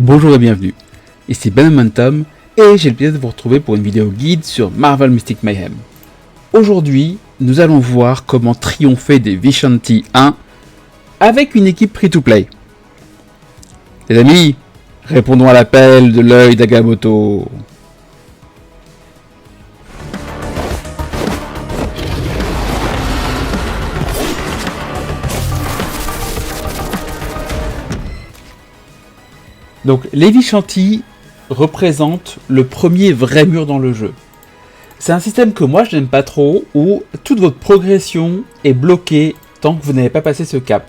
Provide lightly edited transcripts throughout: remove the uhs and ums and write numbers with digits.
Bonjour et bienvenue, ici Ben Momentum et j'ai le plaisir de vous retrouver pour une vidéo guide sur Marvel Mystic Mayhem. Aujourd'hui, nous allons voir comment triompher des Vishanti 1 avec une équipe free-to-play. Les amis, répondons à l'appel de l'œil d'Agamotto. Donc les Vishanti représentent le premier vrai mur dans le jeu. C'est un système que moi je n'aime pas trop, où toute votre progression est bloquée tant que vous n'avez pas passé ce cap.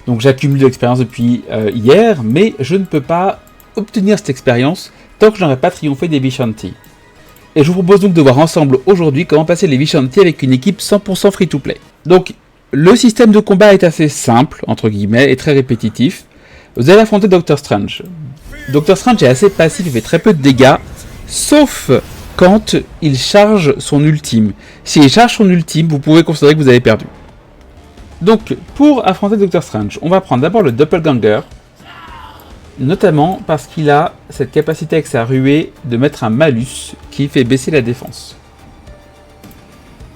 Donc j'accumule de l'expérience depuis hier, mais je ne peux pas obtenir cette expérience tant que je n'aurai pas triomphé des Vishanti. Et je vous propose donc de voir ensemble aujourd'hui comment passer les Vishanti avec une équipe 100% free-to-play. Donc le système de combat est assez simple, entre guillemets, et très répétitif. Vous allez affronter Doctor Strange. Doctor Strange est assez passif, il fait très peu de dégâts, sauf quand il charge son ultime. S'il charge son ultime, vous pouvez considérer que vous avez perdu. Donc, pour affronter Doctor Strange, on va prendre d'abord le Doppelganger, notamment parce qu'il a cette capacité avec sa ruée de mettre un malus qui fait baisser la défense.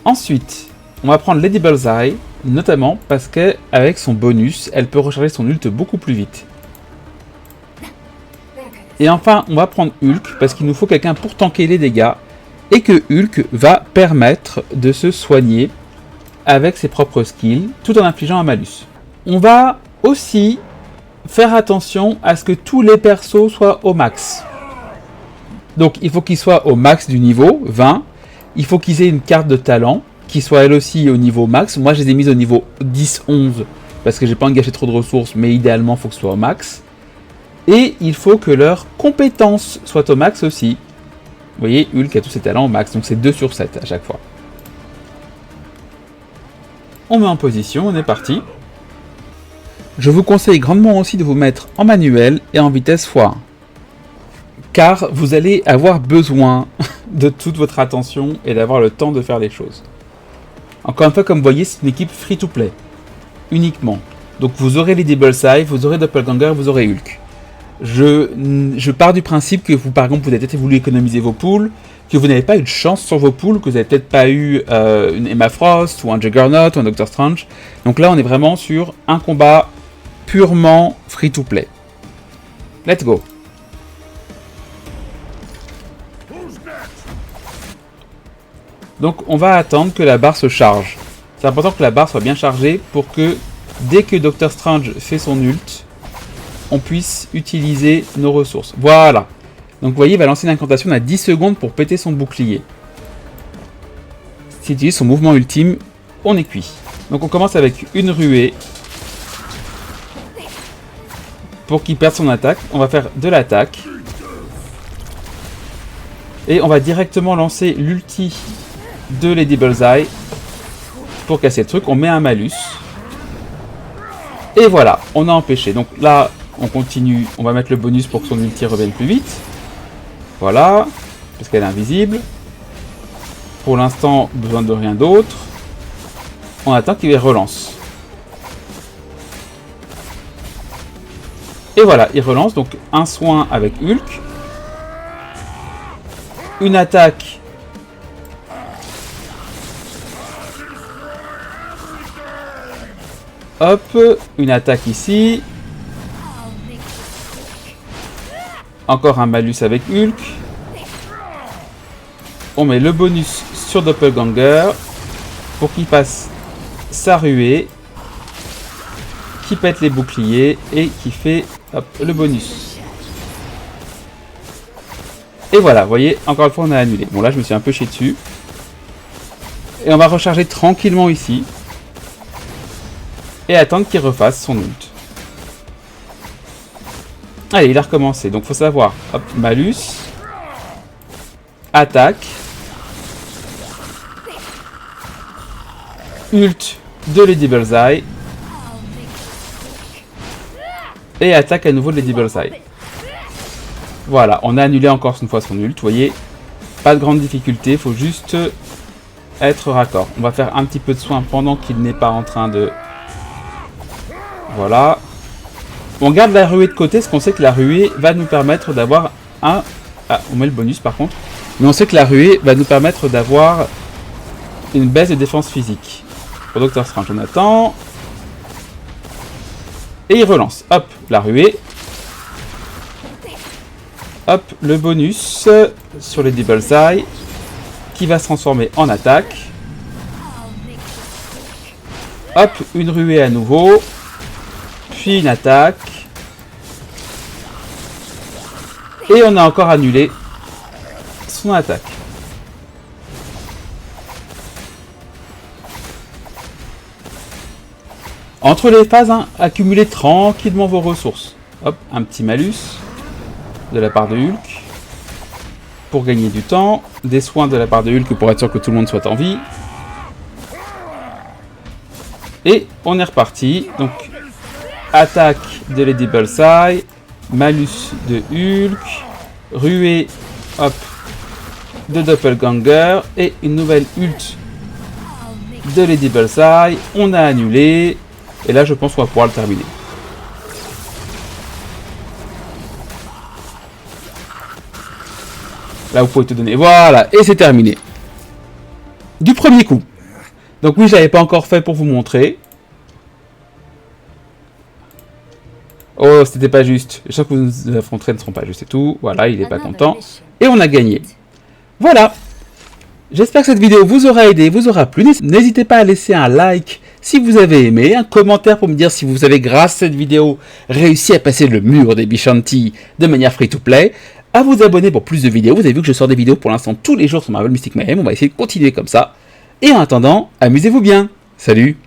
Ensuite, on va prendre Lady Bullseye, notamment parce qu'avec son bonus, elle peut recharger son ult beaucoup plus vite. Et enfin, on va prendre Hulk, parce qu'il nous faut quelqu'un pour tanker les dégâts, et que Hulk va permettre de se soigner avec ses propres skills, tout en infligeant un malus. On va aussi faire attention à ce que tous les persos soient au max. Donc il faut qu'ils soient au max du niveau, 20. Il faut qu'ils aient une carte de talent, qui soit elle aussi au niveau max. Moi je les ai mises au niveau 10-11, parce que j'ai pas envie de gâcher trop de ressources, mais idéalement il faut que ce soit au max. Et il faut que leurs compétences soient au max aussi. Vous voyez, Hulk a tous ses talents au max, donc c'est 2 sur 7 à chaque fois. On met en position, on est parti. Je vous conseille grandement aussi de vous mettre en manuel et en vitesse x1. Car vous allez avoir besoin de toute votre attention et d'avoir le temps de faire les choses. Encore une fois, comme vous voyez, c'est une équipe free-to-play. Uniquement. Donc vous aurez les Bullseye, vous aurez Doppelganger, vous aurez Hulk. Je pars du principe que vous, par exemple, vous avez peut-être voulu économiser vos pools, que vous n'avez pas eu de chance sur vos pools, que vous n'avez peut-être pas eu une Emma Frost, ou un Juggernaut, ou un Doctor Strange. Donc là, on est vraiment sur un combat purement free-to-play. Let's go. Donc on va attendre que la barre se charge. C'est important que la barre soit bien chargée pour que, dès que Doctor Strange fait son ult, on puisse utiliser nos ressources. Voilà. Donc vous voyez, il va lancer une incantation, on a 10 secondes pour péter son bouclier. S'il utilise son mouvement ultime, on est cuit. Donc on commence avec une ruée. Pour qu'il perde son attaque, on va faire de l'attaque. Et on va directement lancer l'ulti de Lady Bullseye. Pour casser le truc, on met un malus. Et voilà, on a empêché. Donc là, on continue, on va mettre le bonus pour que son ulti revienne plus vite. Voilà, parce qu'elle est invisible. Pour l'instant, besoin de rien d'autre. On attend qu'il les relance. Et voilà, il relance, donc un soin avec Hulk. Une attaque. Hop, une attaque ici. Encore un malus avec Hulk. On met le bonus sur Doppelganger pour qu'il passe sa ruée, qui pète les boucliers et qui fait hop, le bonus. Et voilà, vous voyez, encore une fois on a annulé. Bon là je me suis un peu chié dessus. Et on va recharger tranquillement ici. Et attendre qu'il refasse son ult. Allez, il a recommencé. Donc, faut savoir. Hop, malus. Attaque. Ult de Lady Bullseye. Et attaque à nouveau de Lady Bullseye. Voilà, on a annulé encore une fois son ult. Vous voyez, pas de grande difficulté. Faut juste être raccord. On va faire un petit peu de soin pendant qu'il n'est pas en train de... Voilà. On garde la ruée de côté, parce qu'on sait que la ruée va nous permettre d'avoir un... Ah, on met le bonus par contre. Mais on sait que la ruée va nous permettre d'avoir une baisse de défense physique. Pour Doctor Strange, on attend. Et il relance. Hop, la ruée. Hop, le bonus sur les Bullseye qui va se transformer en attaque. Hop, une ruée à nouveau. Puis une attaque. Et on a encore annulé son attaque. Entre les phases, hein, accumulez tranquillement vos ressources. Hop, un petit malus de la part de Hulk. Pour gagner du temps. Des soins de la part de Hulk pour être sûr que tout le monde soit en vie. Et on est reparti. Donc, attaque de Lady Bullseye. Malus de Hulk. Ruée, hop, de Doppelganger. Et une nouvelle ult de Lady Bullseye. On a annulé. Et là, je pense qu'on va pouvoir le terminer. Là, vous pouvez tout donner. Voilà, et c'est terminé. Du premier coup. Donc oui, je l'avais pas encore fait pour vous montrer. Oh, c'était pas juste. Je sens que vous affronterez ne seront pas justes et tout. Voilà, il est pas content. Et on a gagné. Voilà. J'espère que cette vidéo vous aura aidé, vous aura plu. N'hésitez pas à laisser un like si vous avez aimé, un commentaire pour me dire si vous avez, grâce à cette vidéo, réussi à passer le mur des Bishanti de manière free-to-play. À vous abonner pour plus de vidéos. Vous avez vu que je sors des vidéos pour l'instant tous les jours sur Marvel Mystic Mayhem. On va essayer de continuer comme ça. Et en attendant, amusez-vous bien. Salut!